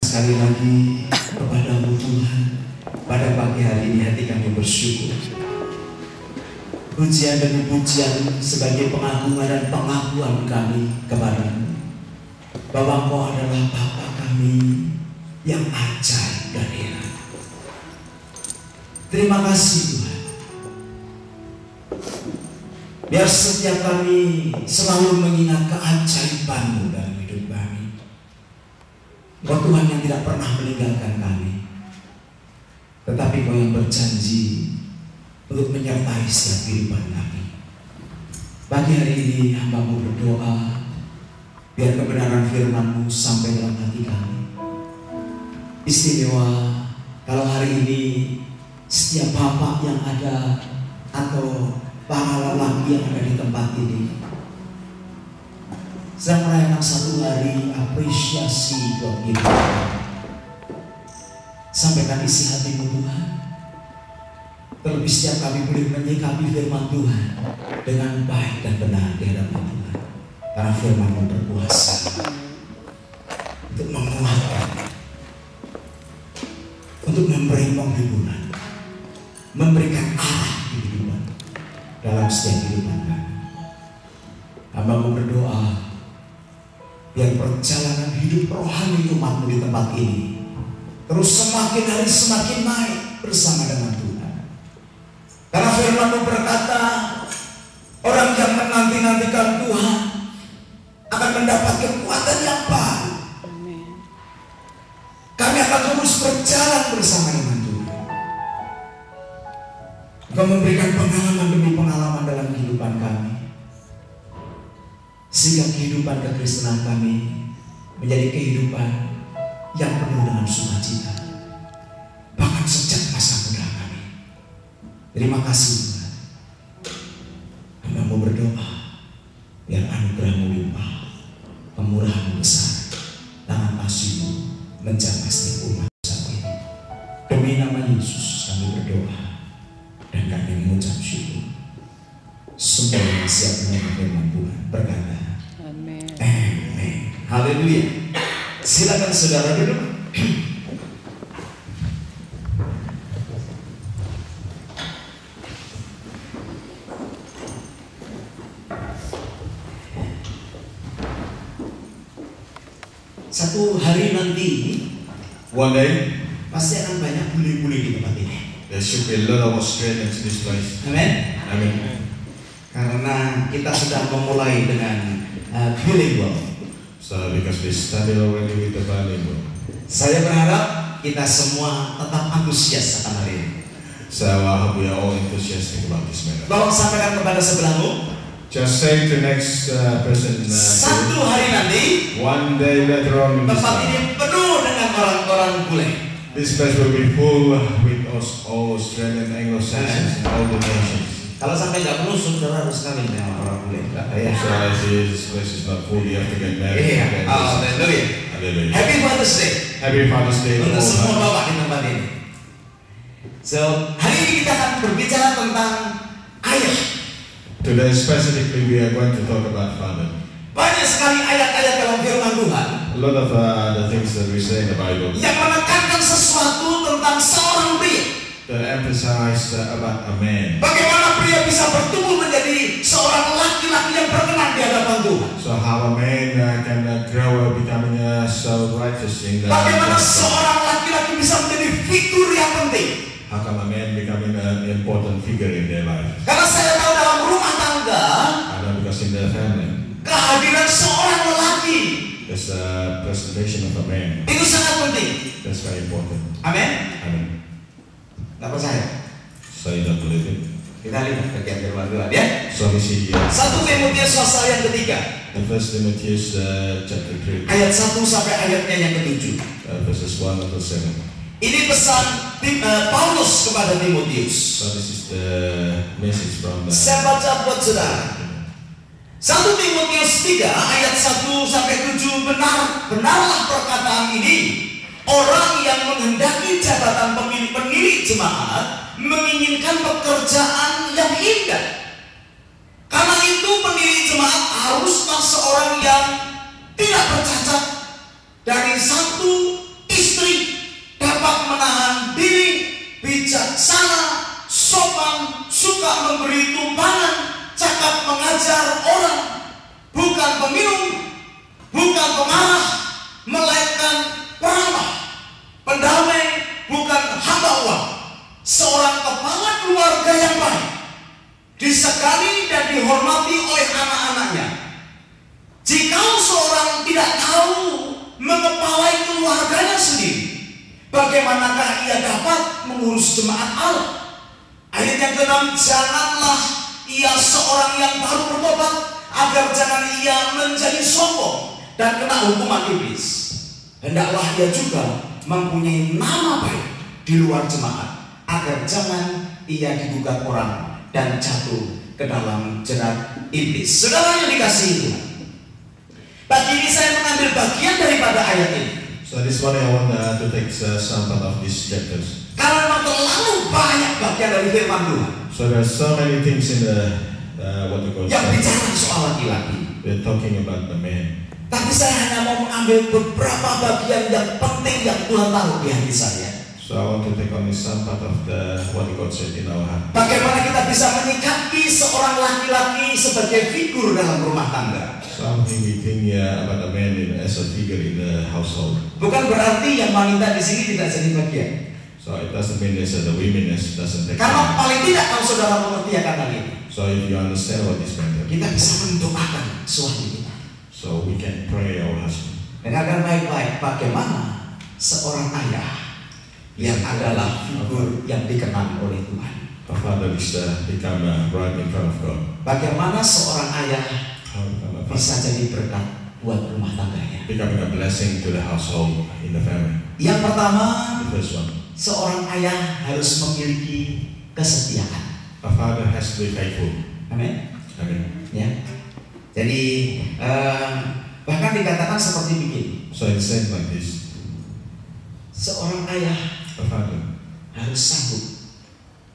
Sekali lagi kepadamu Tuhan, pada pagi hari ini hati kami bersyukur. Pujian demi pujian sebagai pengagungan dan pengakuan kami kepadamu, bahwa Engkau adalah Bapa kami yang ajaib dan heran. Terima kasih Tuhan. Biar setiap kami selalu mengingat keajaiban-Mu dalam hidup kami. Engkau Tuhan yang tidak pernah meninggalkan kami, tetapi Engkau yang berjanji untuk menyertai setiap kehidupan kami. Pagi hari ini hamba-Mu berdoa, biar kebenaran firman-Mu sampai dalam hati kami. Istimewa kalau hari ini setiap bapak yang ada atau para lelaki yang ada di tempat ini sedang merayakan satu hari apresiasi buat kita. Sampaikan isi hati-Mu Tuhan. Terlebih setiap kami boleh menyikapi firman Tuhan dengan baik dan benar di hadapan Tuhan. Karena firman-Mu berkuasa untuk menguatkan, untuk memberi penghiburan, memberikan arah kehidupan dalam setiap kehidupan kami. Hamba-Mu berdoa, biar perjalanan hidup rohani umat-Mu di tempat ini terus semakin hari semakin naik bersama dengan Tuhan. Karena firman-Mu berkata, orang yang menanti-nantikan Tuhan akan mendapat kekuatan yang baru. Kami akan terus berjalan bersama dengan Tuhan. Engkau memberikan pengalaman demi pengalaman dalam kehidupan kami, sehingga kehidupan kekristenan kami menjadi kehidupan yang penuh dengan sukacita, bahkan sejak masa muda kami. Terima kasih Tuhan. Hamba-Mu berdoa, biar anugerah-Mu limpah, kemurahan-Mu besar, tangan kasih-Mu menjaga setiap umat saat ini. Demi nama Yesus kami berdoa dan kami mengucap syukur. Semua yang siap menerima firman Tuhan berkata amin. Amin. Haleluya. Silakan saudara duduk. Satu hari nanti, one day, pasti akan banyak bule-bule di tempat ini. there should be a lot of Australians in this place. Amin. Amen. Karena kita sudah memulai dengan bilingual. So because we started already with the bilingual. Saya berharap kita semua tetap antusias akan hari ini. So I hope we are all enthusiastic about this matter. Tolong sampaikan kepada sebelahmu, Just say to next person, satu hari nanti one day later on in this tempat life, ini penuh dengan orang-orang bule. this place will be full with us, all Australian, Anglo-Saxons, and all the nations. Kalau sampai nggak penuh, saudara harus kawin dengan orang bule. So as this place is not full, you have to get married. Iya. Haleluya. Hallelujah. Happy Father's Day Happy Father's Day to untuk all semua fathers. bapak di tempat ini. So hari ini kita akan berbicara tentang ayah. Today specifically we are going to talk about father. Banyak sekali ayat-ayat dalam firman Tuhan A lot of the things that we say in the Bible yang menekankan sesuatu tentang seorang pria. that emphasize about a man. Bagaimana pria bisa bertumbuh menjadi seorang laki-laki yang berkenan di hadapan Tuhan. So how a man can grow becoming so righteous in the Bagaimana seorang laki-laki bisa menjadi figur yang penting. How come a man becoming an important figure in their life? Karena saya tahu dalam rumah tangga I know because in their family kehadiran seorang lelaki there's a presentation of a man. itu sangat penting. That's very important. Amin. Amen. Gak percaya? So you don't believe it? Kita lihat bagian firman Tuhan ya. So we see here 1 Timotius pasal yang ketiga, in 1 Timothy chapter 3 ayat 1 sampai ayatnya yang ke-7. verses 1 until 7. Ini pesan Paulus kepada Timotius. So this is the message from Saya baca buat saudara. 1 Timotius 3 ayat 1 sampai 7. Benarlah perkataan ini. Orang yang menghendaki jabatan pemilik jemaat menginginkan pekerjaan yang indah. Karena itu pendiri jemaat haruslah seorang yang tidak bercacat dari satu istri mengajar orang, bukan peminum, bukan pemarah, melainkan peramah, pendamai, bukan hamba uang. Seorang kepala keluarga yang baik, disegani dan dihormati oleh anak-anaknya. Jika seorang tidak tahu mengepalai keluarganya sendiri, bagaimanakah ia dapat mengurus jemaat Allah? Ayat yang ke-6, janganlah ia seorang yang baru bertobat, agar jangan ia menjadi sombong dan kena hukuman iblis. Hendaklah ia juga mempunyai nama baik di luar jemaat, agar jangan ia digugat orang dan jatuh ke dalam jerat iblis. Saudara yang dikasihi Tuhan, pagi ini saya mengambil bagian daripada ayat ini. So this morning I want to take some part of these chapters. Karena terlalu banyak bagian dari firman Tuhan. So there are so many things in the what we call yang bicara soal laki-laki. We're talking about the man. Tapi saya hanya mau mengambil beberapa bagian yang penting yang Tuhan taruh di hati saya. So I want to take only some part of the what God said in our heart. Bagaimana kita bisa menyikapi seorang laki-laki sebagai figur dalam rumah tangga? Something we think about a man as a figure in the household. Bukan berarti yang wanita di sini tidak jadi bagian. So it doesn't mean that the women doesn't take. Karena paling tidak kalau saudara mengerti akan hal ini. So if you understand what this means, kita bisa mendoakan suami kita. So we can pray our husband. Dengarkan baik-baik, bagaimana seorang ayah yang adalah figur yang dikenal oleh Tuhan. A father is become right in front of God. Bagaimana seorang ayah bisa jadi berkat buat rumah tangganya. Becoming a blessing to the household in the family. Yang pertama, the first one, seorang ayah harus memiliki kesetiaan. A father has to be faithful. Amin. Amin. Ya. Jadi bahkan dikatakan seperti begini. So it says like this. Seorang ayah, a father, harus sanggup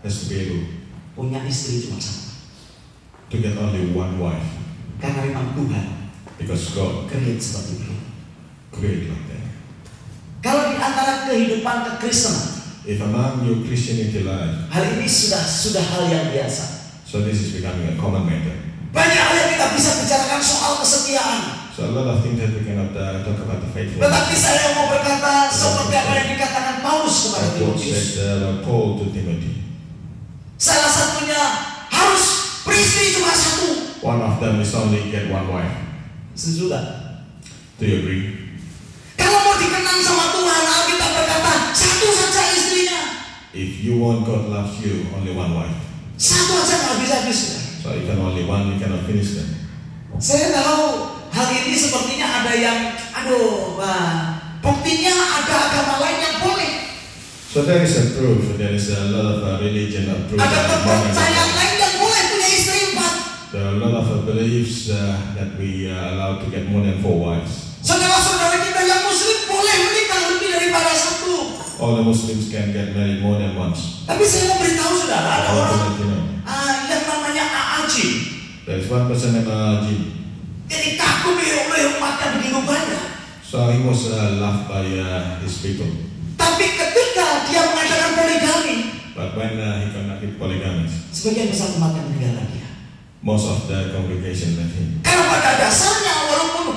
has to be able punya istri cuma satu. To get only one wife. Karena memang Tuhan, because God create seperti itu. Create like that. Kalau di antara kehidupan kekristenan, if among your Christianity life, hal ini sudah hal yang biasa. So this is becoming a common matter. Banyak hal yang kita bisa bicarakan soal kesetiaan. So a lot of things that we cannot talk about the faithfulness. Tetapi saya mau berkata seperti apa yang dikatakan Paulus kepada Timotius. Paul to Timothy. Salah satunya harus beristri cuma satu. One of them is only get one wife. Setuju tak? Do you agree? Kalau mau dikenang sama Tuhan, Alkitab berkata satu saja istrinya. If you want God loves you, only one wife. Satu aja nggak bisa habis. So if only one, you cannot finish them. Saya tahu hal ini sepertinya ada yang, buktinya ada agama lain yang boleh. So there is a proof. There is a lot of religion proof. Ada kepercayaan lain yang boleh punya istri 4. There are a lot of beliefs that we are allowed to get more than 4 wives. Saudara-saudara kita yang Muslim boleh menikah lebih daripada satu. All the Muslims can get married more than once. Tapi saya mau beritahu saudara, ada orang yang namanya A'ajim. There is one person named A'ajim. Jadi kagum oleh umatnya begitu banyak. So he was loved by his people. Tapi ketika dia mengadakan poligami, but when he conducted polygamy, sebagian besar umatnya meninggalkan dia. Most of the congregation left him. Karena pada dasarnya walaupun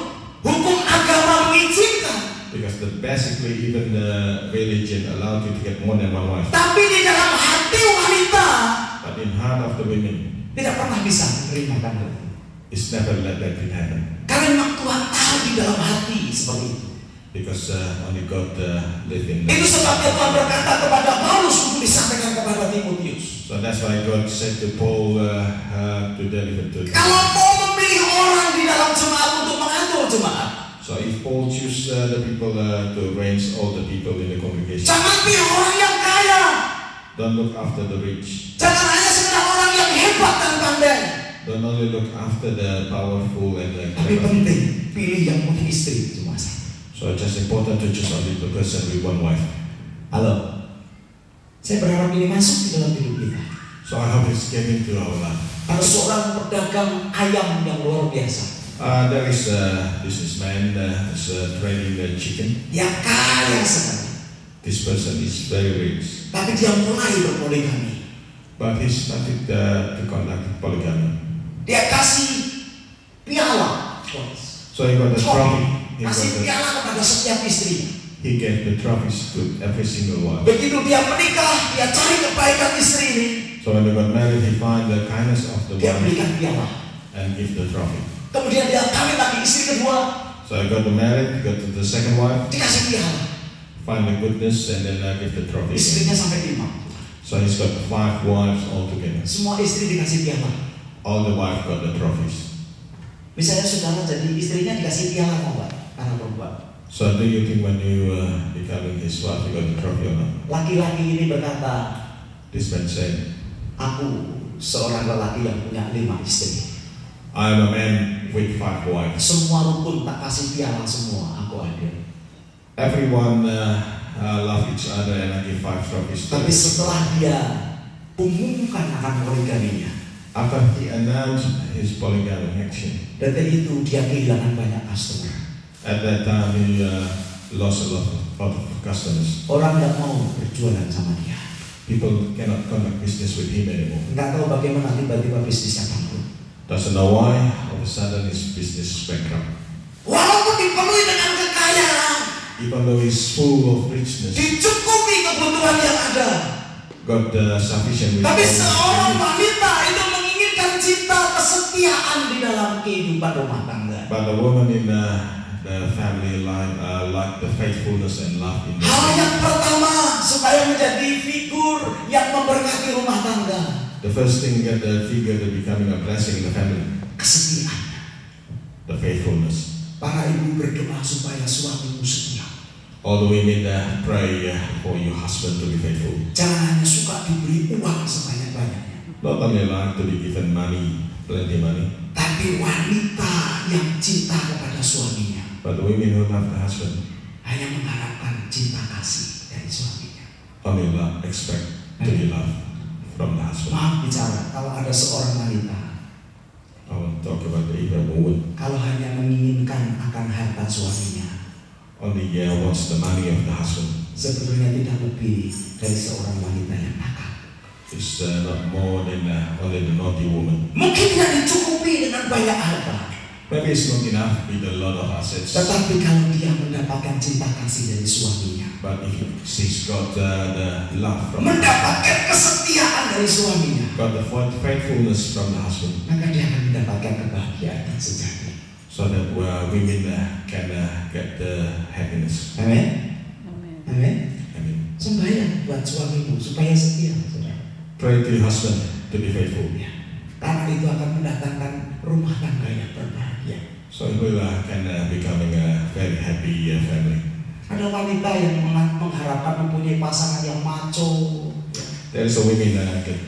hukum agama mengizinkan, because basically even the religion allowed you to get more than one wife. Tapi di dalam hati wanita, but in heart of the women, tidak pernah bisa menerima hal itu. It's never let that thing happen. Karena memang Tuhan tahu di dalam hati seperti itu. Because only God live in. Itu sebabnya Tuhan berkata kepada Paulus untuk disampaikan kepada Timotius. So that's why God said to Paul to deliver to. Kalau mau memilih orang di dalam jemaat untuk mengatur jemaat. So if Paul choose the people to arrange all the people in the congregation. Jangan pilih orang yang kaya. Don't look after the rich. Jangan hanya sekedar orang yang hebat dan pandai. Don't only look after the powerful and the. Tapi penting pilih yang punya istri cuma satu. So it's just important to choose only the person with one wife. Halo, saya berharap ini masuk di dalam hidup kita. So I hope it's getting to our life. Ada seorang pedagang ayam yang luar biasa. There is a businessman who's trading the chicken. Yang kaya sekali. This person is very rich. Tapi dia mulai berpoligami. But he started to conduct polygamy. Dia kasih piala. So he got the trophy. Kasih piala kepada setiap istri. He gave the trophies to every single one. Begitu dia menikah, dia cari kebaikan istri ini. So when they got married, he find the kindness of the Dia wife berikan piala. and give the trophy. Kemudian dia kawin lagi istri kedua. So I got married, got to the second wife, Dikasih piala. find the goodness, and then I give the trophy. Istrinya sampai 5. So he's got 5 wives altogether. Semua istri dikasih piala. All the wives got the trophies. Misalnya saudara jadi istrinya dikasih piala mau Pak? Karena perempuan. So do you think when you becoming his wife, you got the trophy or not? Laki-laki ini berkata, This man said, aku seorang lelaki yang punya 5 istri. I am a man with 5 wives. Semua rukun tak kasih piala semua, aku hadir. Everyone love each other and I give 5 trophies. Tapi setelah dia umumkan akan poligaminya, After he announced his polygamy action, detik itu dia kehilangan banyak customer. at that time he lost a lot of customers. Orang tidak mau berjualan sama dia. People cannot conduct business with him anymore. Nggak tahu bagaimana tiba-tiba bisnisnya bangkrut. Doesn't know why, all of a sudden his business is bankrupt. Walaupun dipenuhi dengan kekayaan, Even though he's full of richness, dicukupi kebutuhan yang ada, got sufficient with tapi all seorang his wanita itu menginginkan cinta kesetiaan di dalam kehidupan rumah tangga. but the woman in the family life like the faithfulness and love in the Hal yang pertama supaya menjadi figur yang memberkati rumah tangga, The first thing get the figure to becoming a blessing in the family, kesetiaan. the faithfulness. Para ibu berdoa supaya suamimu setia. All the women pray for your husband to be faithful. Jangan hanya suka diberi uang sebanyak-banyaknya, Not only like to be given money, plenty money, tapi wanita yang cinta kepada suaminya but the women who love the husband hanya mengharapkan cinta kasih dari suaminya. only love, expect to be loved from the husband. Maaf bicara, kalau ada seorang wanita I want to talk about the evil woman. kalau hanya menginginkan akan harta suaminya, Only wants the money of the husband. sebetulnya tidak lebih dari seorang wanita yang nakal. It's not more than only the naughty woman. Mungkin tidak dicukupi dengan banyak harta, Maybe it's not enough with a lot of assets. tetapi kalau dia mendapatkan cinta kasih dari suaminya, But if she's got the love from mendapatkan kesetiaan dari suaminya, got the faithfulness from the husband, maka dia akan mendapatkan kebahagiaan yang sejati. so that women can get the happiness. Amin. Amin. I mean, Sembahyang buat suamimu supaya setia, saudara. pray to your husband to be faithful. Ya. Karena itu akan mendatangkan rumah tangga yang berbahagia. So it will can becoming a very happy family. Ada wanita yang mengharapkan mempunyai pasangan yang macho, ya. There is a women get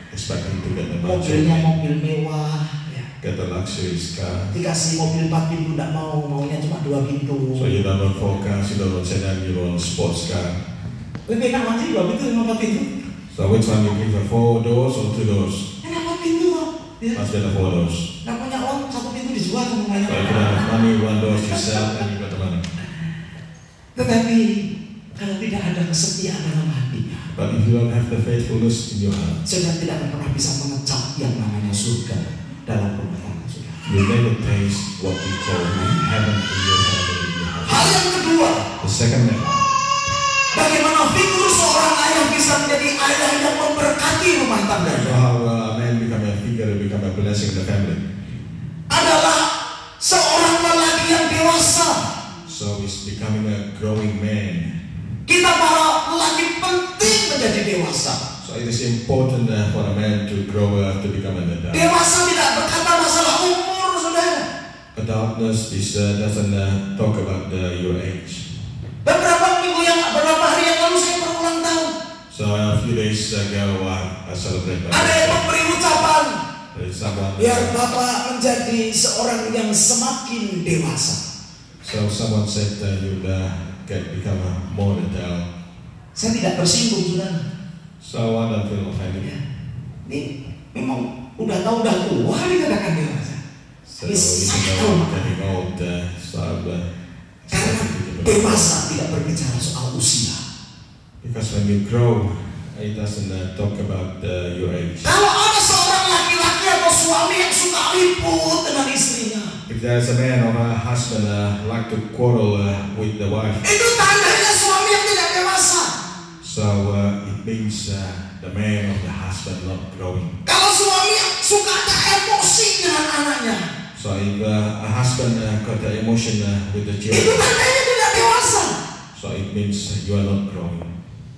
expecting to get the Mobilnya mansion, mobil mewah, ya. get the luxury car. Dikasih mobil 4 pintu tidak mau, maunya cuma 2 pintu. So you don't want 4 cars, you don't want sedan, you want sports car. Lebih enak mana sih 2 pintu sama 4 pintu? So which one you prefer, 4 doors or 2 doors? Enak 4 pintu kok. Ya. Much better 4 doors. Nggak punya uang 1 pintu dijual semuanya. So if you don't have money, 1 door you sell and you got the money. Tetapi kalau tidak ada kesetiaan dalam hatinya, But if you don't have the faithfulness in your heart, saudara tidak akan pernah bisa mengecap yang namanya surga dalam rumah tangga saudara. you never taste what we call heaven in your family, in your house. Hal yang kedua, The second matter, bagaimana figur seorang ayah bisa menjadi ayah yang memberkati rumah so tangganya, how a man become a figure, become a blessing in the family. adalah seorang lelaki yang dewasa. So he's becoming a growing man. Kita para lelaki penting menjadi dewasa. So it is important for a man to grow up to become an adult. Dewasa tidak berkata masalah umur, saudara. Adultness is, doesn't talk about your age. Beberapa hari yang lalu saya berulang tahun. So a few days ago I celebrated my Ada yang birthday. memberi ucapan, There is someone, biar Bapak menjadi seorang yang semakin dewasa. so someone said you'll become a more adult. Saya tidak tersinggung, saudara. So I don't feel offended. Ya. Ini memang udah tahu udah tua dikatakan dewasa. So even though I'm getting old, so I'm Karena dewasa tidak berbicara soal usia. because when you grow, it doesn't talk about your age. Kalau ada seorang laki-laki atau suami yang suka ribut dengan istrinya, If there's a man or a husband like to quarrel with the wife, itu tandanya suami yang tidak dewasa. so it means the man or the husband not growing. Kalau suami yang suka ada emosi dengan anaknya, So if a husband got the emotion with the itu children, tandanya tidak dewasa. so it means you are not growing.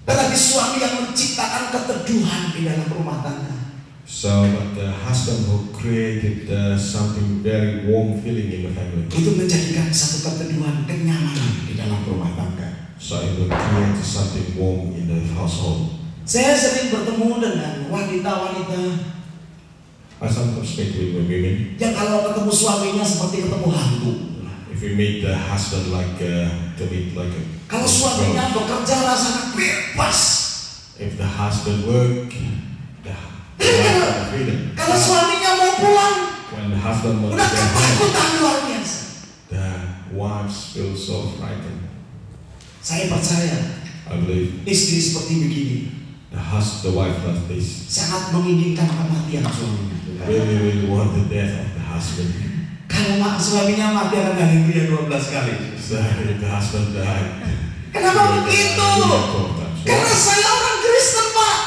Tetapi suami yang menciptakan keteduhan di dalam rumah tangga, So but the husband who created something very warm feeling in the family, itu menjadikan satu keteduhan, kenyamanan di dalam rumah tangga. so it will create something warm in the household. Saya sering bertemu dengan wanita-wanita I sometimes speak with women. yang kalau ketemu suaminya seperti ketemu hantu. If you meet the husband like to meet like a Kalau suaminya bekerja rasanya bebas. if the husband work, the wife have freedom. Kalau suaminya mau pulang, When the husband wants udah to go home, ketakutan luar biasa. the wives feel so frightened. Saya percaya I believe istri seperti begini the wife does this. sangat menginginkan kematian suaminya. Really, really want the death of the husband. Kalau suaminya mati akan haleluya 12 kali. So if the husband died, Kenapa begitu? Karena Why? saya orang Kristen, Pak.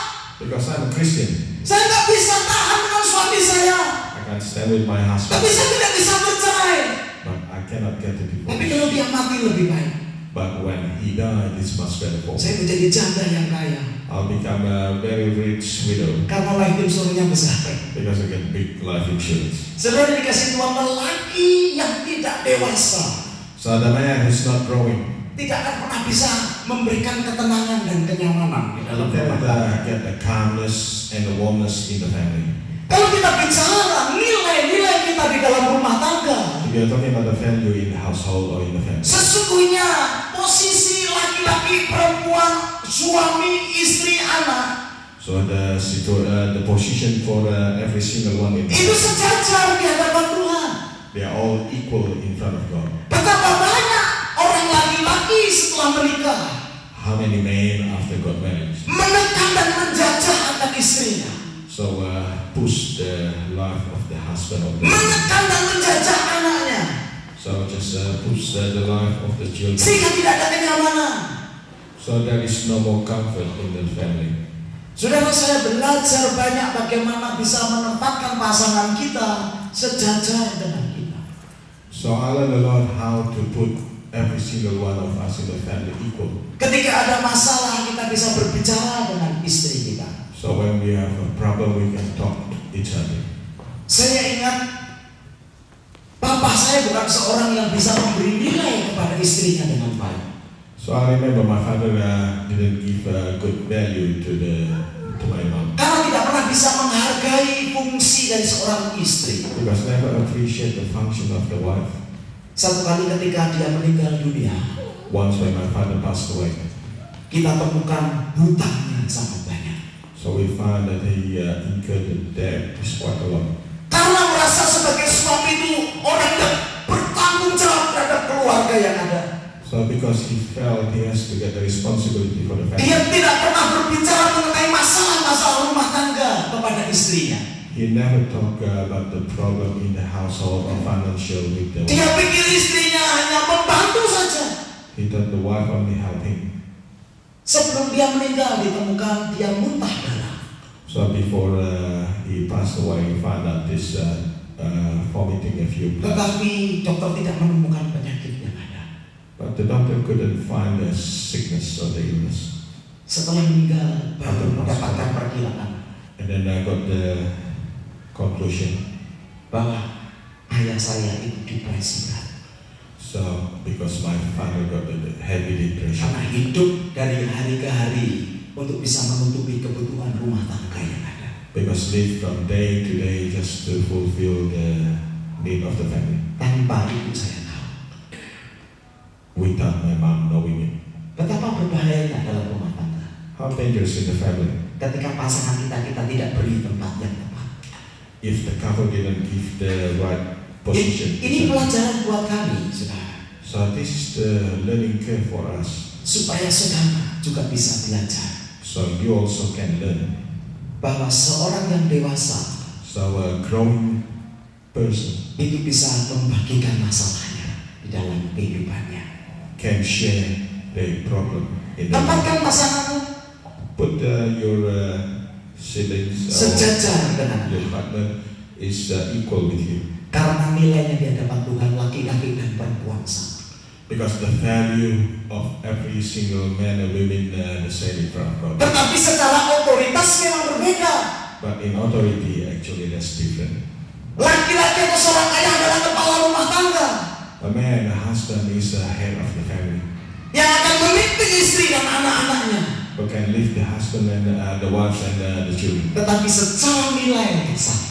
Because I'm a Christian. Saya nggak bisa tahan dengan suami saya. I can't stand with my husband, Tapi saya tidak bisa bercerai. but I cannot get the Tapi kalau divorce. dia mati lebih baik. But when he died, it's much better for me. Saya menjadi janda yang kaya. I'll become a very rich widow Karena life insurance-nya besar. because I get big life insurance. Saudara dikasih Tuhan lelaki yang tidak dewasa, So the man who's not growing, tidak akan pernah bisa memberikan ketenangan dan kenyamanan di dalam rumah tangga. get the calmness and the warmness in the family. Kalau kita bicara nilai-nilai kita di dalam rumah tangga, If you're talking about the value in the household or in the family, sesungguhnya posisi laki-laki, perempuan, suami, istri, anak so the position for every single one in the itu family, sejajar di hadapan Tuhan. they are all equal in front of God. Betapa banyak orang laki-laki setelah menikah How many men after got married? menekan dan menjajah akan istrinya, So push the life of the husband of the menekan dan menjajah anaknya, so just push the life of the children. sehingga tidak ada kenyamanan. So there is no more comfort in the family. Saudara, saya belajar banyak bagaimana bisa menempatkan pasangan kita sejajar dengan kita. So I learned a lot how to put every single one of us in the family equal. Ketika ada masalah, kita bisa berbicara dengan istri kita. So when we have a problem, we can talk to each other. Saya ingat papa saya bukan seorang yang bisa memberi nilai kepada istrinya dengan baik. So I remember my father didn't give good value to my mom Karena tidak pernah bisa menghargai fungsi dari seorang istri. because never appreciate the function of the wife. Satu kali ketika dia meninggal dunia, Once when my father passed away, kita temukan hutangnya sangat banyak. so we found that he incurred the debt is quite a lot. Karena merasa sebagai suami itu orang yang bertanggung jawab terhadap keluarga yang ada, So because he felt he has to get the responsibility for the family, dia tidak pernah berbicara mengenai masalah-masalah rumah tangga kepada istrinya. he never talked about the problem in the household or financial with the Dia wife. pikir istrinya hanya membantu saja. He thought the wife only helped him. Sebelum dia meninggal ditemukan dia muntah darah. So before he passed away, he found out this vomiting a few blood. Tetapi dokter tidak menemukan penyakit yang ada. But the doctor couldn't find the sickness or the illness. Setelah meninggal baru mendapatkan perkiraan And then I got the conclusion. bahwa ayah saya itu depresi berat. So because my father got the heavy depression, Karena hidup dari hari ke hari untuk bisa menutupi kebutuhan rumah tangga yang ada. because live from day to day just to fulfill the need of the family, Tanpa itu saya tahu without my mom knowing it. betapa berbahayanya dalam rumah tangga. How dangerous in the family Ketika pasangan kita tidak beri tempat yang tepat. if the couple didn't give the right position. Ini pelajaran buat kami, saudara, So this is the learning curve for us. supaya saudara juga bisa belajar So you also can learn. bahwa seorang yang dewasa So So a growing person itu bisa membagikan masalahnya di dalam kehidupannya. can share their problem in their life. Tempatkan pasanganmu Put your siblings or sejajar dengan your partner is equal with you. karena nilainya di hadapan Tuhan laki-laki dan perempuan sama. Because the value of every single man and woman the same in front of God. Tetapi secara otoritas memang berbeda. But in authority, actually, that's different. Laki-laki atau seorang ayah adalah kepala rumah tangga A man, a husband, is the head of the family, yang akan memimpin istri dan anak-anaknya. who can lift the husband and the wives and the children. Tetapi secara nilai yang sama,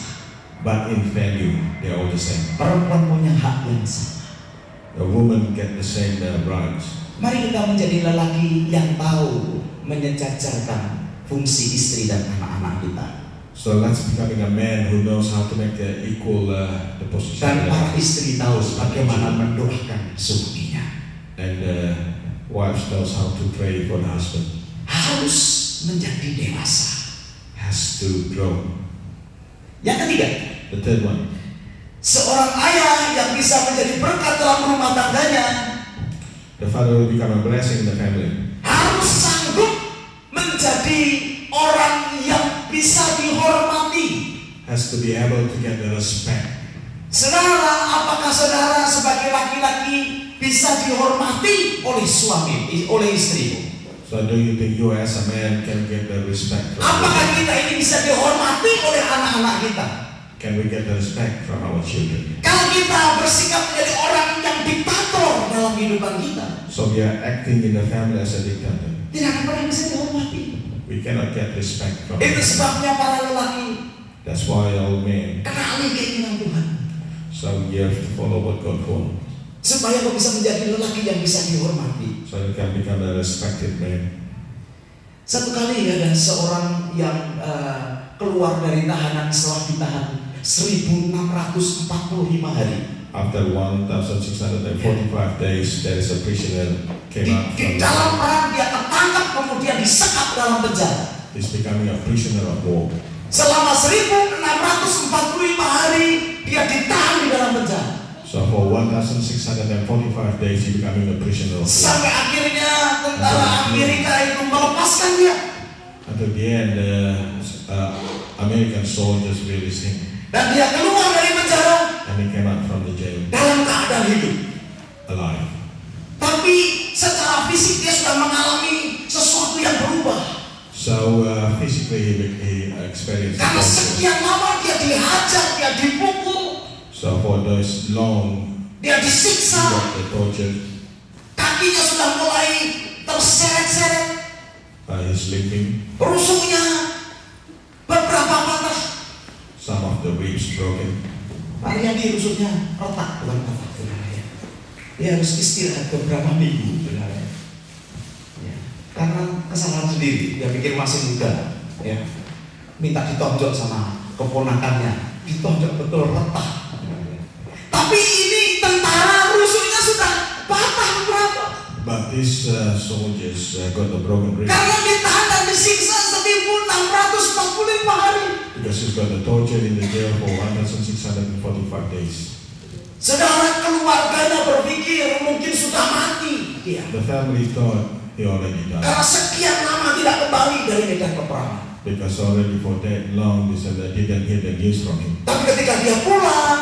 But in value, they are all the same. perempuan punya hak yang sama. A woman get the same rights. Mari kita menjadi lelaki yang tahu menyejajarkan fungsi istri dan anak-anak kita. So let's becoming a man who knows how to make equal the position. Dan para istri tahu bagaimana mendoakan suaminya. And wives knows how to pray for the husband. Harus menjadi dewasa. Has to grow. Yang ketiga, The third one, seorang ayah yang bisa menjadi berkat dalam rumah tangganya the father will become a blessing in the family. harus sanggup menjadi orang yang bisa dihormati. Has to be able to get the respect. Saudara, apakah saudara sebagai laki-laki bisa dihormati oleh suami, oleh istrimu? So do you think you as a man can get the respect from Apakah kita ini bisa dihormati oleh anak-anak kita? Can we get the respect from our children? Kalau kita bersikap menjadi orang yang diktator dalam kehidupan kita, So we are acting in the family as a dictator. tidak akan pernah bisa dihormati. We cannot get respect from Itu the family. sebabnya para lelaki That's why all men. kenali keinginan Tuhan, So you have to follow what God wants. supaya kau bisa menjadi lelaki yang bisa dihormati. So you can become a respected man. Satu kali ada seorang yang keluar dari tahanan setelah ditahan 1645 hari. After 1,645 days, there is a prisoner came out Di from dalam perang dia tertangkap kemudian disekap dalam penjara. He's becoming a prisoner of war. Selama 1645 hari dia ditahan di dalam penjara. So for 1,645 days, he becoming a prisoner of war. Sampai akhirnya tentara Amerika itu melepaskan dia. Until the end, American soldiers released him, Dan dia keluar dari penjara and he came out from the jail dalam keadaan hidup. alive. Tapi secara fisik dia sudah mengalami sesuatu yang berubah. So physically, he experienced Karena torture. sekian lama dia dihajar, dia dipukul, So for those long, dia he disiksa, got the torture. kakinya sudah mulai terseret-seret, He's limping. rusuknya beberapa patah. Some of the ribs broken. Pak Riyadi rusuknya retak, bukan patah, saudara ya. Dia harus istirahat beberapa minggu, saudara ya. Karena kesalahan sendiri, dia pikir masih muda, ya. Minta ditonjok sama keponakannya, ditonjok betul retak. Tapi ini tentara rusuknya sudah patah beberapa. But these soldiers got the broken ribs Karena ditahan dan disiksa 1645 hari. because he's got the torture in the jail for 1,645 days. Saudara, keluarganya berpikir mungkin sudah mati dia. The family thought he already died Karena sekian lama tidak kembali dari medan peperangan. because already for that long they said they didn't hear the news from him. Tapi ketika dia pulang,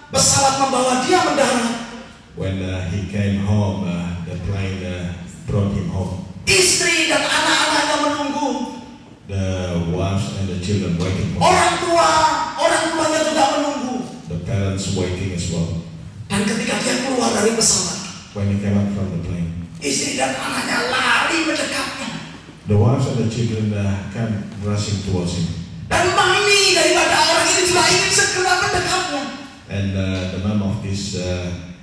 pesawat membawa dia mendarat. When he came home, the plane brought him home. Istri dan anak-anaknya menunggu. The wives and the children waiting for him. Orang tuanya juga menunggu. The parents waiting as well. Dan ketika dia keluar dari pesawat, When he came out from the plane, istri dan anaknya lari mendekatnya. the wives and the children came rushing towards him. Dan mami daripada orang ini juga ingin segera mendekatnya. And the mom of these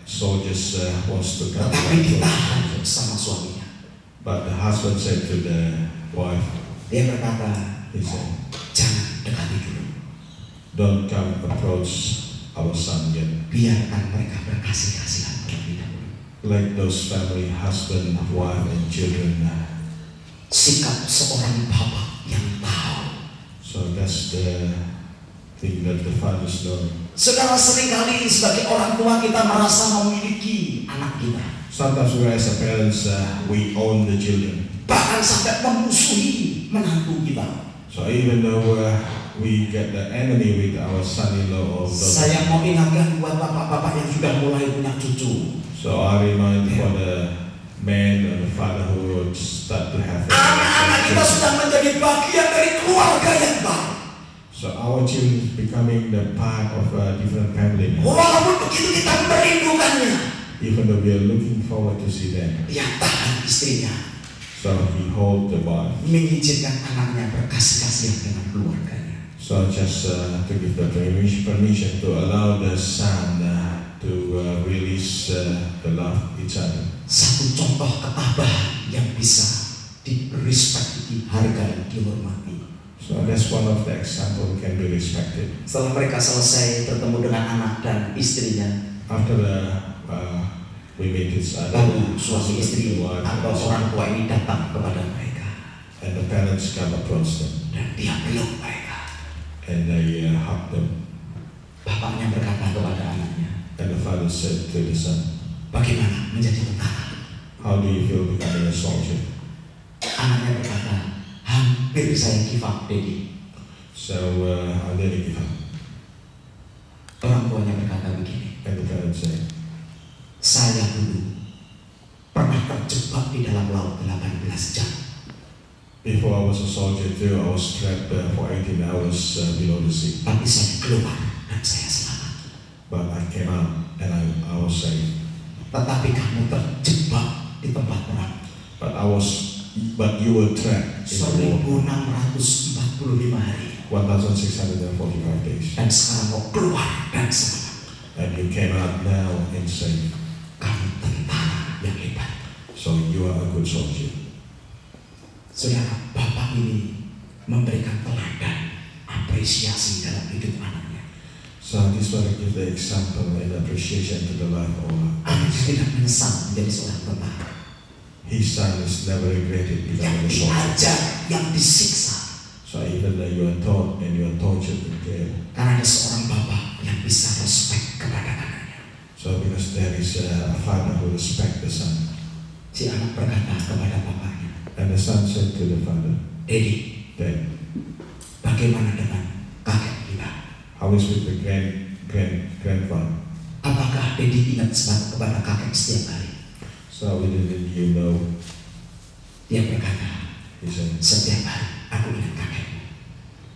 soldiers wants to come. Tetapi ditahan sama suaminya. But the husband said to the wife, Dia berkata, he said, jangan dekati dulu. don't come approach our son yet. Biarkan mereka berkasih-kasihan terlebih dahulu. Like those family, husband, wife, and children. Sikap seorang bapak yang tahu So that's the think that the fathers know. Saudara, seringkali sebagai orang tua kita merasa memiliki anak kita. Sometimes we as a parents, we own the children. Bahkan sampai memusuhi menantu kita. So even though we get the enemy with our son-in-law or daughter. Saya mau ingatkan buat bapak-bapak yang sudah mulai punya cucu. So I remind for the man and the father who would start to have anak-anak kita sudah menjadi bagian dari keluarga yang baru. So our children is becoming the part of a different family. Walaupun begitu kita merindukannya. Even though we are looking forward to see them. Dia tahan istrinya. So he hold the wife. Mengizinkan anaknya berkasih-kasihan dengan keluarganya. So just to give the permission to allow the son to release the love each other. Satu contoh ketabahan yang bisa di-respect, dihargai, dihormati. So that's one of the example can be respected. Setelah mereka selesai bertemu dengan anak dan istrinya, after we meet each other, lalu suami istri atau orang tua ini datang kepada mereka. And the parents come approach them. Dan dia peluk mereka. And they hug them. Bapaknya berkata kepada anaknya. And the father said to the son, bagaimana menjadi tentara? How do you feel becoming a soldier? Anaknya berkata, hampir saya give up, Daddy. So I nearly give up. Orang tuanya berkata begini. And the parents said, saya dulu pernah terjebak di dalam laut 18 jam. Before I was a soldier too, I was trapped for 18 hours below the sea. Tapi saya keluar dan saya selamat. But I came out and I was safe. Tetapi kamu terjebak di tempat perang. But you were trapped in 1645 hari. 1645 days. Dan sekarang mau keluar dan selamat. And you came out now and safe. Kamu tentara yang hebat. So you are a good soldier. Saudara, bapak ini memberikan teladan, apresiasi dalam hidup anaknya. So this will give the example and appreciation to the life of anaknya tidak menyesal menjadi seorang tentara. His son is never regretted becoming a soldier. Yang diajar, yang disiksa. So even though you are taught and you are tortured in jail. Karena ada seorang bapak yang bisa respect kepada anaknya. So because there is a father who respect the son. Si anak berkata kepada bapaknya. And the son said to the father, Daddy, Dad, bagaimana dengan kakek kita? How is with the grandfather? Apakah Daddy ingat kepada kakek setiap hari? So didn't you know? Dia berkata, he said, setiap hari aku ingat kakekmu.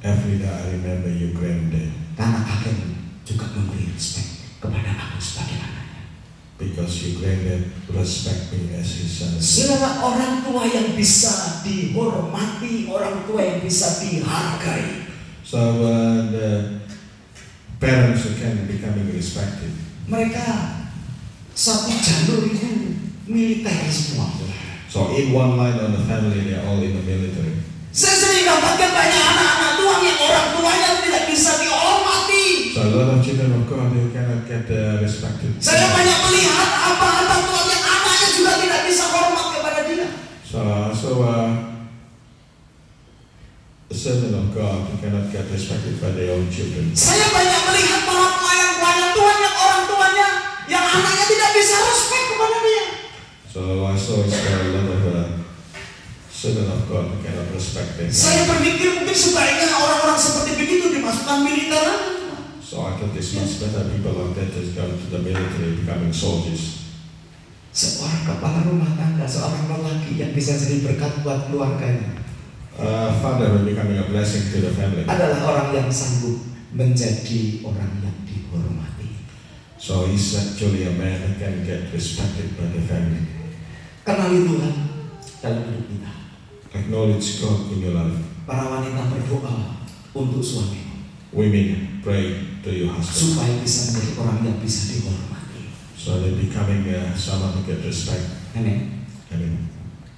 Every day I remember your granddad. Karena kakekmu juga memberi respect kepada aku sebagai anaknya. Because your granddad respect me as his son. Saudara, orang tua yang bisa dihormati, orang tua yang bisa dihargai. So the parents who can becoming respected. Mereka satu jalur itu militer semua. So in one line on the family, they are all in the military. Saya sering dapatkan banyak anak-anak tua yang orang tuanya tidak bisa dihormati. So a lot of children of God, they cannot get respected. Saya banyak melihat apa tua yang anaknya juga tidak bisa hormat kepada dia. So a servant of God who cannot get respected by their own children. Saya banyak melihat para pelayan Tuhan yang orang tuanya yang anaknya tidak bisa respect kepada dia. So I saw a lot of servant of God who cannot respect them. Saya berpikir mungkin sebaiknya orang-orang seperti begitu dimasukkan militer. So I thought it's much better people like that just go to the military becoming soldiers. Seorang kepala rumah tangga, seorang lelaki yang bisa jadi berkat buat keluarganya. Father who becoming a blessing to the family. Adalah orang yang sanggup menjadi orang yang dihormati. So he's actually a man who can get respected by the family. Kenali Tuhan dalam hidup kita. Acknowledge God in your life. Para wanita berdoa untuk suami. Women pray to your husband. Supaya bisa menjadi orang yang bisa dihormati. So they're becoming someone who get respect. Amin. Amen.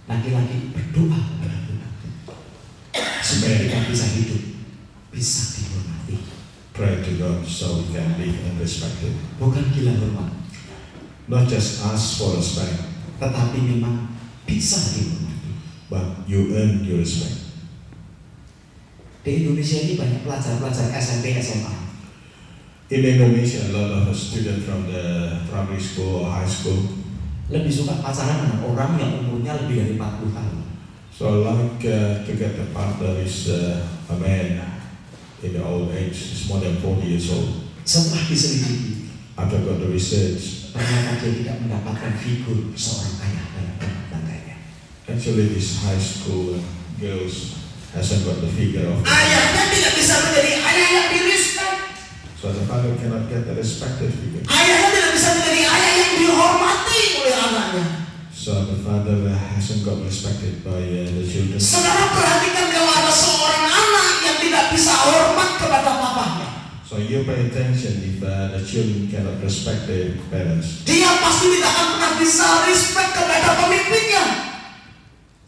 Laki-laki berdoa kepada Tuhan supaya kita bisa hidup, bisa dihormati. Pray to God so we can live and respected. Bukan gila hormat. Not just ask for respect, tetapi memang bisa dihormati. But you earn your respect. Di Indonesia ini banyak pelajar-pelajar SMP, SMA. In Indonesia, a lot of students from the primary school or high school Lebih suka pacaran dengan orang yang umurnya lebih dari 40 tahun. so like to get the partner is a man in the old age, is more than 40 years old. Setelah diselidiki, After got the research, ternyata dia tidak mendapatkan figur seorang ayah dalam rumah tangganya. actually this high school girls hasn't got the figure of Ayahnya tidak bisa menjadi ayah yang direspek. so the father cannot get the respected figure. Ayahnya tidak bisa menjadi ayah yang dihormati oleh anaknya. So the father hasn't got respected by the children. Saudara perhatikan kalau ada seorang anak yang tidak bisa hormat kepada papahnya. So you pay attention if the children cannot respect their parents. Dia pasti tidak akan pernah bisa respect kepada pemimpinnya.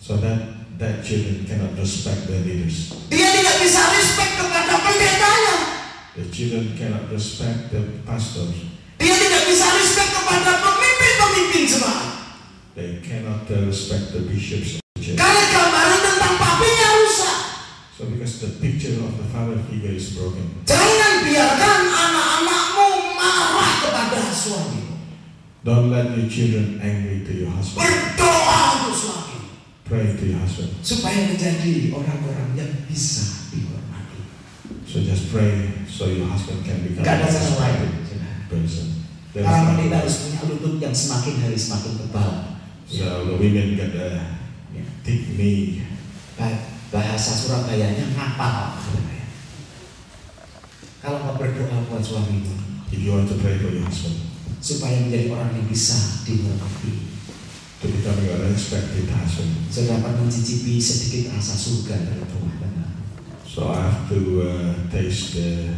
So that children cannot respect their leaders. Dia tidak bisa respect kepada pendetanya. The children cannot respect the pastors. Dia tidak bisa respect kepada pemimpin-pemimpin jemaat. They cannot respect the bishops of the church. Karena gambaran tentang papinya rusak. So because the picture of the father figure is broken. Jangan biarkan anak-anakmu marah kepada suamimu. Don't let your children angry to your husband. Berdoa untuk suami. Pray to your husband. Supaya menjadi orang-orang yang bisa dihormati. So just pray so your husband can become Gak ada a cara lain. respected person. There is Para no wanita way. harus punya lutut yang semakin hari semakin tebal. So the women get a thick knee. Bahasa Surabayanya ngapal. Kalau kau berdoa buat suamimu, If you want to pray for your husband supaya menjadi orang yang bisa dihormati, to become a respected husband, saya dapat mencicipi sedikit rasa surga dalam rumah tangga. so I have to taste the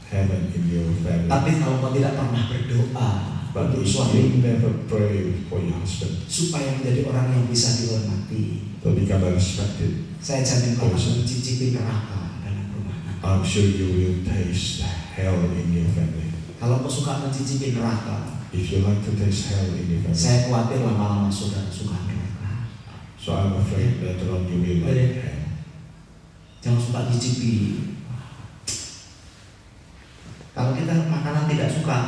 heaven in your family. Tapi kalau kau tidak pernah berdoa But untuk if suami you never pray for your husband supaya menjadi orang yang bisa dihormati, to become a respected, saya jamin kau akan mencicipi neraka dalam rumah tangga. I'm sure you will taste hell in your family. Kalau kau suka mencicipi neraka, If you like to taste hell in your family, saya khawatir lama-lama saudara suka neraka. so I'm afraid later on you will like hell. Jangan suka cicipi. Kalau kita makanan tidak suka,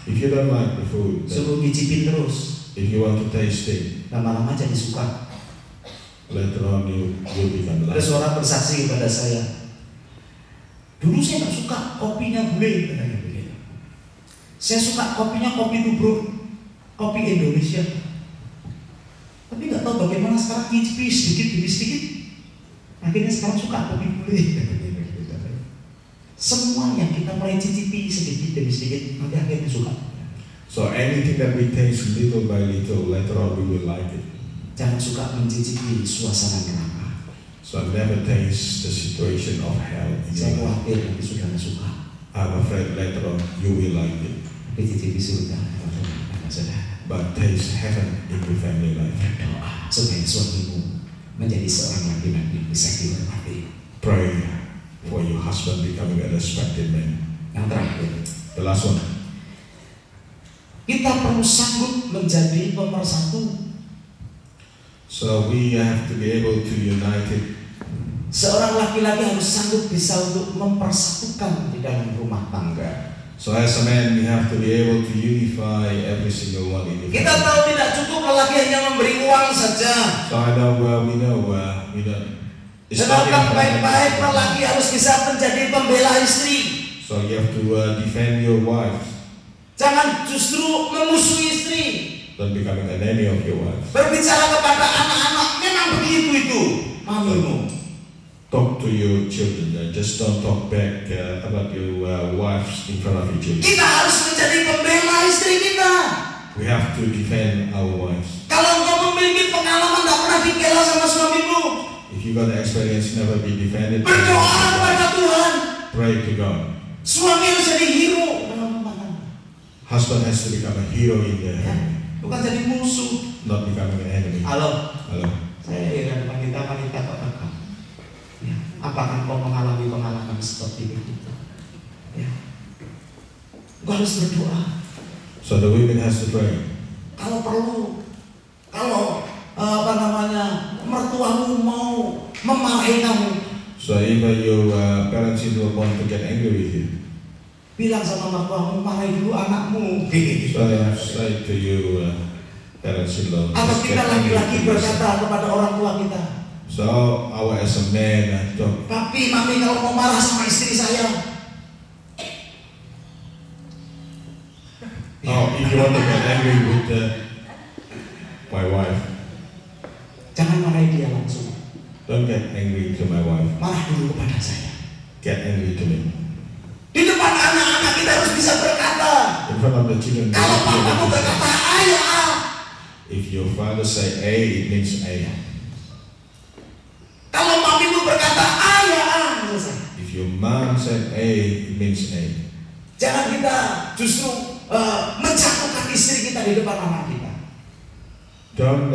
If you don't like the food, then suruh cicipin terus, if you want to taste it, lama-lama jadi suka. later on you will become Ada like. seorang bersaksi kepada saya, dulu saya nggak suka kopinya bule, katanya begitu. Saya suka kopinya kopi tubruk, kopi Indonesia. Tapi nggak tahu bagaimana sekarang cicipi sedikit demi sedikit, akhirnya sekarang suka kopi bule. Semua yang kita mulai cicipi sedikit demi sedikit, nanti akhirnya suka. So anything that we taste little by little, later on we will like it. Jangan suka mencicipi suasana neraka. So never taste the situation of hell in Saya your life. khawatir nanti saudara suka. I'm afraid later on you will like it. Tapi cicipi surga, saudara. But taste heaven in your family life. Berdoa supaya suamimu menjadi seorang laki-laki yang bisa dihormati. Pray for your husband becoming a respected man. Yang terakhir, The last one. kita perlu sanggup menjadi pemersatu. So we have to be able to unite it. Seorang laki-laki harus sanggup bisa untuk mempersatukan di dalam rumah tangga. So as a man, we have to be able to unify every single one in the Kita family. tahu tidak cukup lelaki hanya memberi uang saja. So I know we don't. It's not Sedangkan enough. baik-baik lelaki harus bisa menjadi pembela istri. So you have to defend your wife, Jangan justru memusuhi istri. don't becoming an enemy of your wife. Berbicara kepada anak-anak, memang begitu itu, mamimu. Talk to your children. Just don't talk back about your wives in front of your children. Kita harus menjadi pembela istri kita. We have to defend our wives. Kalau engkau memiliki pengalaman tidak pernah dibela sama suamimu, If you got the experience, never be defended. berdoa kepada Tuhan. Pray to God. Suami harus jadi hero dalam rumah tangga, Husband has to become a hero in the ya. family, Bukan jadi musuh. not becoming an enemy. Halo, Hello. saya heran wanita-wanita kok rekam. Ya, apakah kau mengalami pengalaman seperti itu? Ya, kau harus berdoa. So the women has to pray. Kalau perlu, kalau mertuamu mau memarahi kamu, So if your parents-in-law want to get angry with you, bilang sama mertuamu, marahi dulu anakmu. so I say to you, parents-in-law, Atau just kita get angry laki-laki with yourself. berkata kepada orang tua kita, So our as a man talk. papi, mami kalau mau marah sama istri saya, Oh, if you want to get angry with my wife, jangan marahi dia langsung. don't get angry to my wife. Marah dulu kepada saya. Get angry to me. Di depan anak-anak kita harus bisa berkata, In front of the children, kalau papamu berkata ayah, if your father say A, it means A. kalau mamimu berkata ayah, selesai. If your mom said A, it means A. Jangan kita justru menjatuhkan istri kita di depan anak kita. Don't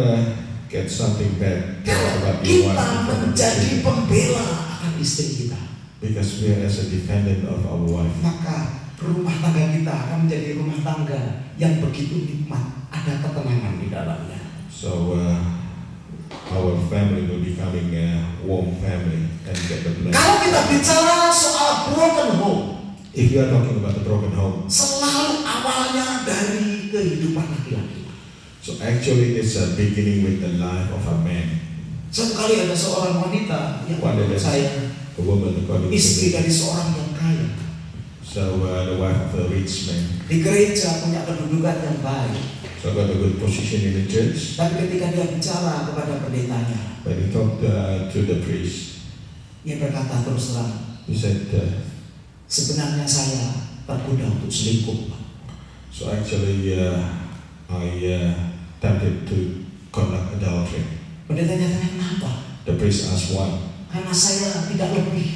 get something bad about your Kita wife in front of the menjadi children. pembela akan istri kita, Because we are as a dependent of our wife. maka rumah tangga kita akan menjadi rumah tangga yang begitu nikmat, ada ketenangan di dalamnya. So our family will becoming a warm family and get the blessing. Kalau kita bicara soal broken home, If you are talking about the broken home, selalu awalnya dari kehidupan laki-laki. so actually it's a beginning with the life of a man. Satu kali ada seorang wanita yang One menurut day saya a woman according istri to dari seorang yang kaya. so the wife of a rich man. Di gereja punya kedudukan yang baik. So got a good position in the church. Tapi ketika dia bicara kepada pendetanya, When he talked to the priest, dia berkata terus terang, he said, sebenarnya saya tergoda untuk selingkuh. so actually I tempted to conduct adultery. Pendetanya tanya kenapa? The priest asked why. Karena saya tidak lebih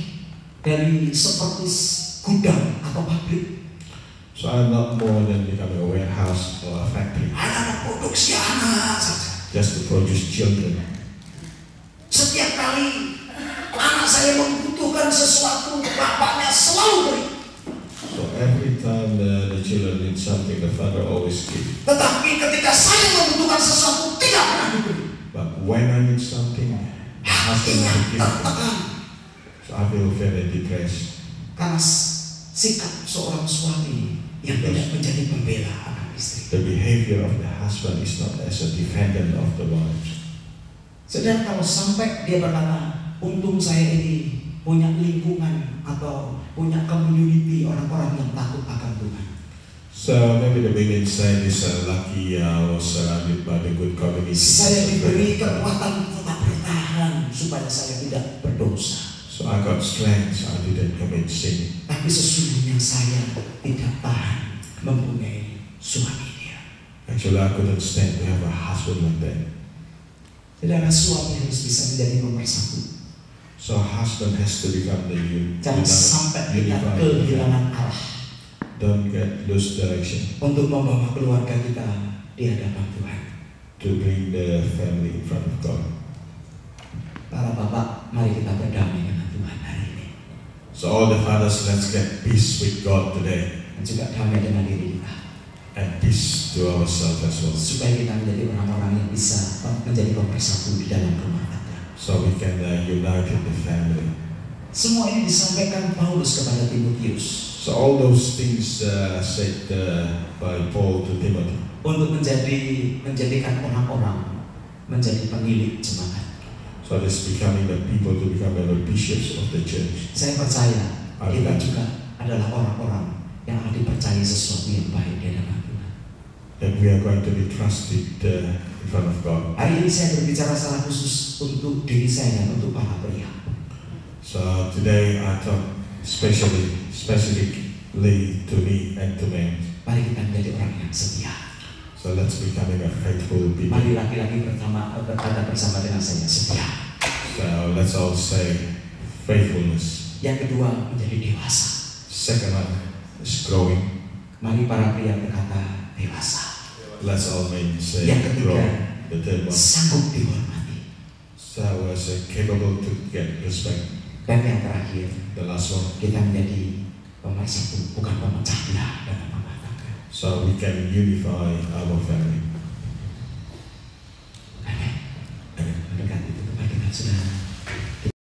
dari seperti gudang atau pabrik. So I'm not more than becoming a warehouse or a factory, Anak-anak produksi anak saja. just to produce children. Setiap kali anak saya membutuhkan sesuatu, bapaknya selalu beri. So every time the children need something, the father always gives. Tetapi ketika saya membutuhkan sesuatu, tidak pernah diberi. But when I need something, the husband Hatinya will give it. tertekan So I feel very depressed. karena sikap seorang suami yang tidak menjadi pembela anak istri. The behavior of the husband is not as a defendant of the wife. Sedang kalau sampai dia berkata, untung saya ini punya lingkungan atau punya community orang-orang yang takut akan Tuhan. So maybe the women say this lucky I was surrounded by the good community. Saya diberi kekuatan tetap bertahan supaya saya tidak berdosa. So I got strength, so I didn't commit sin. Tapi sesungguhnya saya tidak tahan mempunyai suami dia. Actually, I couldn't stand to have a husband like that. Saudara, suami harus bisa menjadi nomor satu. So husband has to become the Jangan sampai kita kehilangan arah Don't get lose direction untuk membawa keluarga kita di hadapan Tuhan. to bring the family in front of God. Para bapak, mari kita berdamai dengan Tuhan hari ini. So all the fathers, let's get peace with God today Dan juga damai dengan diri kita. and peace to ourselves as well. Supaya kita menjadi orang-orang yang bisa menjadi pemersatu di dalam rumah tangga. So we can unite in the family. Semua ini disampaikan Paulus kepada Timotius So all those things said by Paul to Timothy. untuk menjadikan orang-orang menjadi pemilik jemaat. So it's becoming the people to become the bishops of the church. Saya percaya kita Amen. juga adalah orang-orang yang akan dipercayai sesuatu yang baik di hadapan Tuhan. That we are going to be trusted in front of God. Hari ini saya berbicara secara khusus untuk diri saya dan untuk para pria. So today I talk specifically to me and to men. Mari kita menjadi orang yang setia. So let's becoming a faithful people. Mari laki-laki berkata bersama dengan saya, setia. So let's all say faithfulness. Yang kedua, menjadi dewasa. Second one is growing. Mari para pria berkata dewasa. Let's all men say Yang ketiga, grow. The third one. sanggup dihormati. So capable to get respect. Dan yang terakhir, The last one. kita menjadi pemersatu, bukan pemecah belah dalam rumah tangga. So we can unify our family.